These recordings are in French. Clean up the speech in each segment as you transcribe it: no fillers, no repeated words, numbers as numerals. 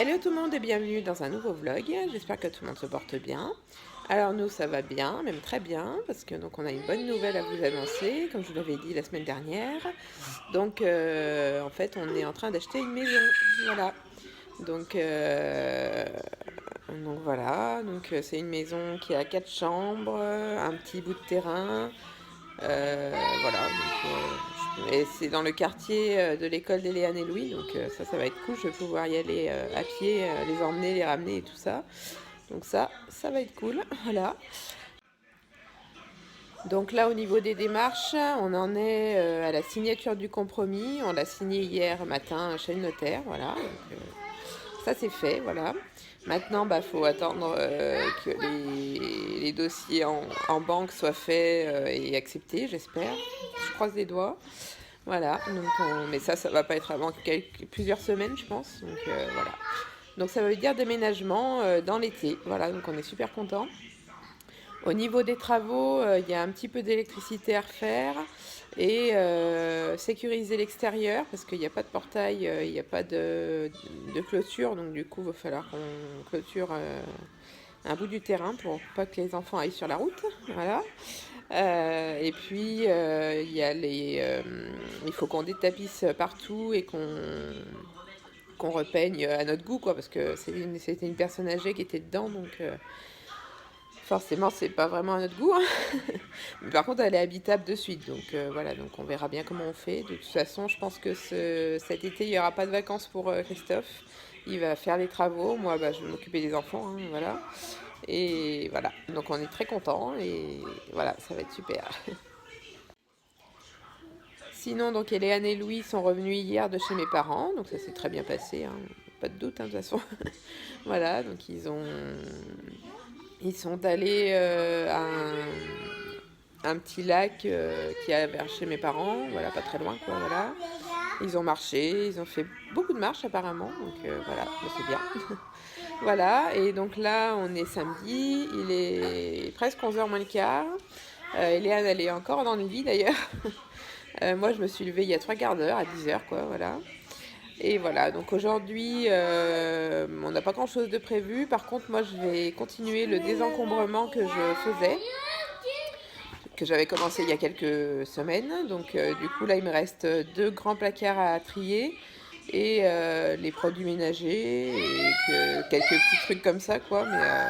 Hello tout le monde et bienvenue dans un nouveau vlog. J'espère que tout le monde se porte bien. Alors nous ça va bien, même très bien, parce que donc on a une bonne nouvelle à vous annoncer, comme je vous l'avais dit la semaine dernière. Donc en fait on est en train d'acheter une maison, voilà. Donc, voilà, c'est une maison qui a 4 chambres, un petit bout de terrain, voilà. Et c'est dans le quartier de l'école d'Éléane et Louis, donc ça va être cool. Je vais pouvoir y aller à pied, les emmener, les ramener et tout ça. Donc ça va être cool, voilà. Donc là, au niveau des démarches, on en est à la signature du compromis. On l'a signé hier matin chez le notaire, voilà. Donc, ça c'est fait, voilà. Maintenant, faut attendre que les dossiers en banque soient faits et acceptés, j'espère. Je croise les doigts. Voilà, mais ça va pas être avant plusieurs semaines, je pense. Donc voilà. Donc ça veut dire déménagement dans l'été. Voilà, donc on est super contents. Au niveau des travaux, il y a un petit peu d'électricité à refaire et sécuriser l'extérieur parce qu'il n'y a pas de portail, il n'y a pas de clôture. Donc du coup, il va falloir qu'on clôture un bout du terrain pour pas que les enfants aillent sur la route. Voilà. Et puis, il faut qu'on détapisse partout et qu'on repeigne à notre goût, quoi, parce que c'était une personne âgée qui était dedans, donc forcément, c'est pas vraiment à notre goût. Hein. Mais par contre, elle est habitable de suite, donc voilà, donc on verra bien comment on fait. De toute façon, je pense que cet été, il n'y aura pas de vacances pour Christophe. Il va faire les travaux. Moi, je vais m'occuper des enfants, hein, voilà. Et voilà, donc on est très contents et voilà, ça va être super. Sinon, donc Eléane et Louis sont revenus hier de chez mes parents, donc ça s'est très bien passé, hein, pas de doute, hein, de toute façon. Voilà, donc ils sont allés à un petit lac qui est vers chez mes parents, voilà, pas très loin, quoi, voilà. Ils ont marché, ils ont fait beaucoup de marches apparemment, donc voilà, c'est bien. Voilà, et donc là, on est samedi, il est presque 11h moins le quart. Eléane, elle est encore dans le lit d'ailleurs. Moi, je me suis levée il y a 3 quarts d'heure, à 10h, quoi, voilà. Et voilà, donc aujourd'hui, on n'a pas grand-chose de prévu. Par contre, moi, je vais continuer le désencombrement que je faisais, que j'avais commencé il y a quelques semaines. Donc, du coup, là, il me reste 2 grands placards à trier et les produits ménagers et quelques petits trucs comme ça, quoi. Mais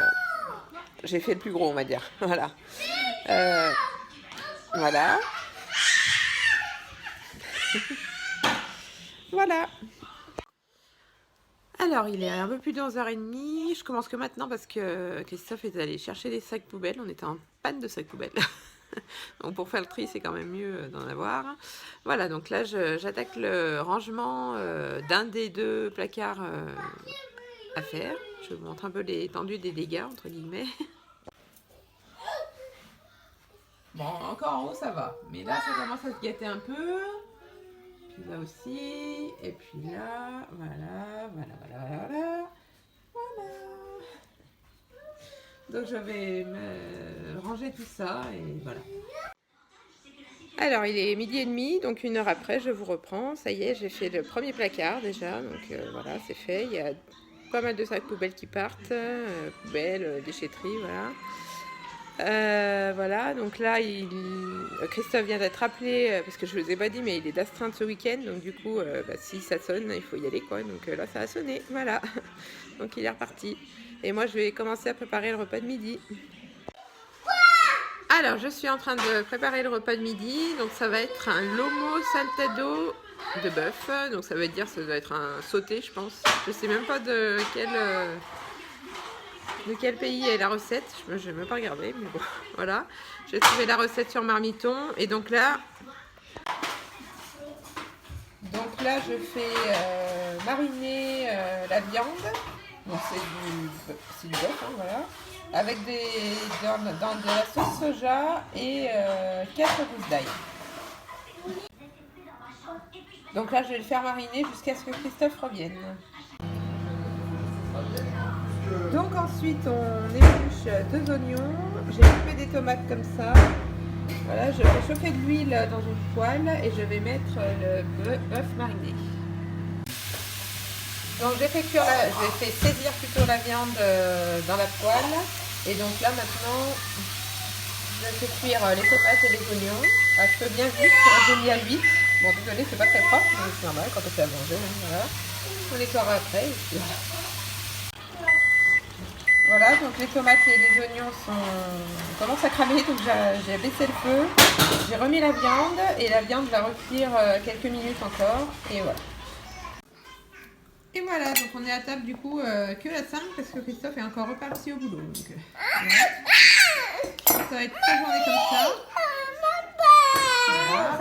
j'ai fait le plus gros, on va dire. Voilà. Voilà. Voilà. Alors, il est un peu plus de 11h30. Je commence que maintenant parce que Christophe est allé chercher des sacs poubelles. On était en panne de sacs poubelles. Donc, pour faire le tri, c'est quand même mieux d'en avoir. Voilà, donc là, j'attaque le rangement d'un des 2 placards à faire. Je vous montre un peu l'étendue des dégâts, entre guillemets. Bon, encore en haut, ça va. Mais là, ça commence à se gâter un peu. Puis là aussi. Et puis là, voilà. Donc je vais ranger tout ça et voilà. Alors il est 12h30, donc 1 heure après je vous reprends. Ça y est, j'ai fait le premier placard déjà, donc voilà, c'est fait. Il y a pas mal de sacs poubelles qui partent, poubelles, déchetterie, voilà. Voilà, donc là, Christophe vient d'être appelé, parce que je ne vous ai pas dit, mais il est d'astreinte ce week-end, donc du coup, si ça sonne, il faut y aller, quoi. Donc là, ça a sonné, voilà. Donc il est reparti. Et moi, je vais commencer à préparer le repas de midi. Alors, je suis en train de préparer le repas de midi, donc ça va être un lomo saltado de bœuf, donc ça veut dire, ça doit être un sauté, je pense. Je sais même pas de quel pays est la recette, je n'ai même pas regardé, mais bon, voilà. J'ai trouvé la recette sur Marmiton, et donc là, je fais mariner la viande, donc c'est du bœuf, hein, voilà, avec dans de la sauce soja et 4 gousses d'ail. Donc là, je vais le faire mariner jusqu'à ce que Christophe revienne. Donc ensuite on épluche 2 oignons, j'ai coupé des tomates comme ça. Voilà, je vais chauffer de l'huile dans une poêle et je vais mettre le bœuf mariné. Donc j'ai fait saisir plutôt la viande dans la poêle. Et donc là maintenant, je fais cuire les tomates et les oignons à feu bien vite. J'ai mis à 8. Bon, désolé, c'est pas très propre, mais c'est normal quand on fait à manger. Hein, voilà. On nettoiera après. Et puis voilà. Voilà, donc les tomates et les oignons commencent à cramer, donc j'ai baissé le feu. J'ai remis la viande et la viande va recuire quelques minutes encore. Et voilà. Et voilà, donc on est à table du coup que à 5 parce que Christophe est encore reparti au boulot. Donc, voilà. Ça va être toute la journée comme ça. Voilà.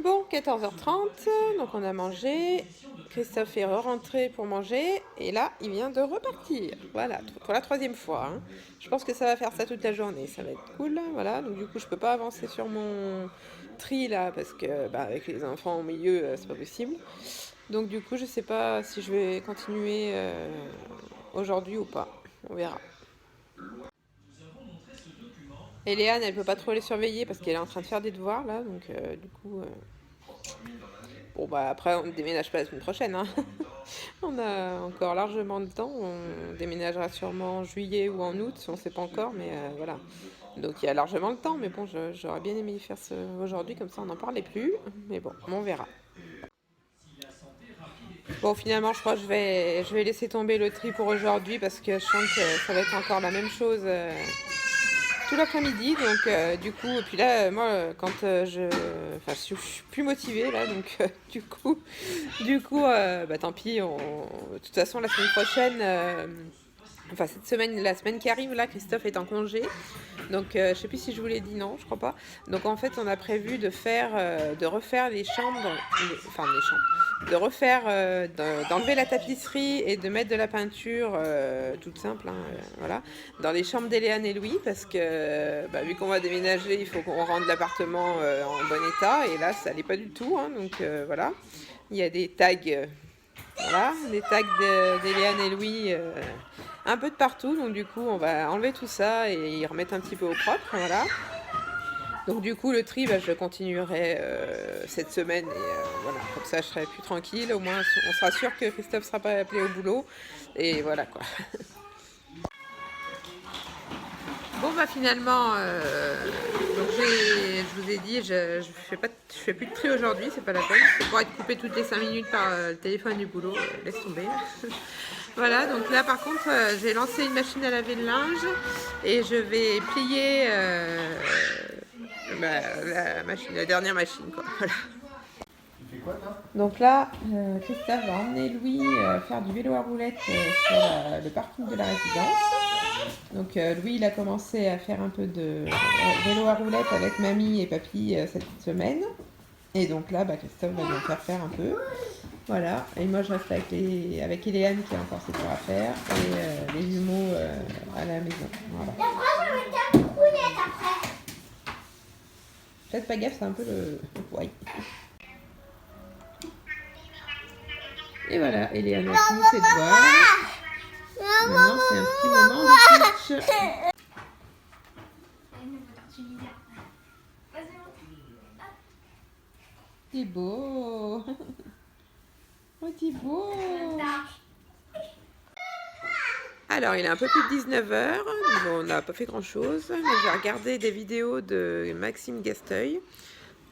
Bon, 14h30, donc on a mangé. Christophe est rentré pour manger et là, il vient de repartir. Voilà, pour la 3e fois. Hein. Je pense que ça va faire ça toute la journée, ça va être cool. Voilà, donc du coup, je peux pas avancer sur mon tri là parce que avec les enfants au milieu, c'est pas possible. Donc du coup, je sais pas si je vais continuer aujourd'hui ou pas. On verra. Et Léane, elle peut pas trop les surveiller parce qu'elle est en train de faire des devoirs là, donc du coup. Bon après on ne déménage pas la semaine prochaine, hein. On a encore largement de temps, on déménagera sûrement en juillet ou en août, on ne sait pas encore, mais voilà. Donc il y a largement le temps, mais bon, j'aurais bien aimé y faire ça aujourd'hui, comme ça on n'en parlait plus, mais bon, on verra. Bon, finalement, je crois que je vais laisser tomber le tri pour aujourd'hui, parce que je sens que ça va être encore la même chose tout l'après-midi, donc du coup, et puis là, moi, quand je suis plus motivée là, donc du coup, tant pis, de toute façon, la semaine prochaine, cette semaine, la semaine qui arrive, là, Christophe est en congé, donc je sais plus si je vous l'ai dit, non, je crois pas, donc en fait, on a prévu de refaire les chambres, de refaire, d'enlever la tapisserie et de mettre de la peinture toute simple, hein, voilà, dans les chambres d'Éléane et Louis, parce que vu qu'on va déménager, il faut qu'on rende l'appartement en bon état, et là ça n'est pas du tout, hein, donc voilà, il y a des tags, voilà, des tags d'Éléane et Louis un peu de partout, donc du coup on va enlever tout ça et y remettre un petit peu au propre, voilà. Donc du coup le tri, je continuerai cette semaine et voilà, comme ça je serai plus tranquille, au moins on sera sûr que Christophe sera pas appelé au boulot et voilà quoi. Bon finalement, donc je vous ai dit, je fais plus de tri aujourd'hui, c'est pas la peine, c'est pour être coupé toutes les 5 minutes par le téléphone du boulot, laisse tomber. Voilà, donc là par contre j'ai lancé une machine à laver le linge et je vais plier la dernière machine quoi. Voilà. Donc là, Christophe va emmener Louis faire du vélo à roulettes sur le parking de la résidence. Donc Louis il a commencé à faire un peu de vélo à roulettes avec mamie et papy cette semaine. Et donc là, Christophe va lui en faire un peu. Voilà, et moi je reste avec Éléane qui a encore ses devoirs à faire et les jumeaux à la maison. Voilà. Faites pas gaffe, c'est un peu le poil. Et voilà, Éléane a fini ses devoirs. Maintenant c'est un petit moment de Twitch. C'est beau. Oh, c'est beau. Alors, il est un peu plus de 19h. Bon, on n'a pas fait grand-chose. Mais j'ai regardé des vidéos de Maxime Gasteuil.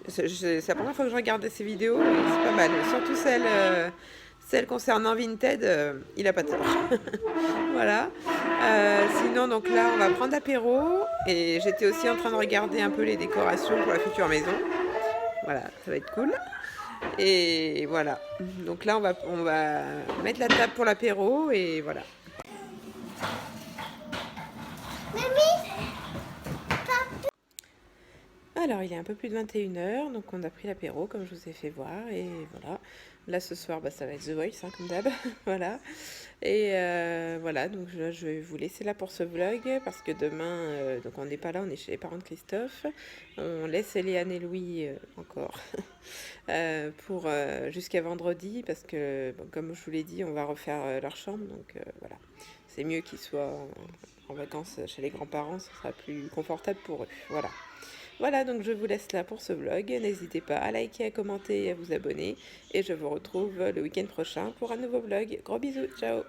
C'est la première fois que je regardais ces vidéos. C'est pas mal. Surtout celle concernant Vinted. Il a pas tort. Voilà. Sinon, donc là, on va prendre l'apéro. Et j'étais aussi en train de regarder un peu les décorations pour la future maison. Voilà, ça va être cool. Et voilà. Donc là, on va mettre la table pour l'apéro et voilà. Alors, il est un peu plus de 21h, donc on a pris l'apéro, comme je vous ai fait voir, et voilà. Là, ce soir, ça va être The Voice, hein, comme d'hab, voilà. Et voilà, donc je vais vous laisser là pour ce vlog, parce que demain, donc on n'est pas là, on est chez les parents de Christophe. On laisse Éléane et Louis encore pour jusqu'à vendredi, parce que, comme je vous l'ai dit, on va refaire leur chambre, donc voilà. C'est mieux qu'ils soient en vacances chez les grands-parents, ce sera plus confortable pour eux, voilà. Voilà, donc je vous laisse là pour ce vlog. N'hésitez pas à liker, à commenter et à vous abonner. Et je vous retrouve le week-end prochain pour un nouveau vlog. Gros bisous, ciao!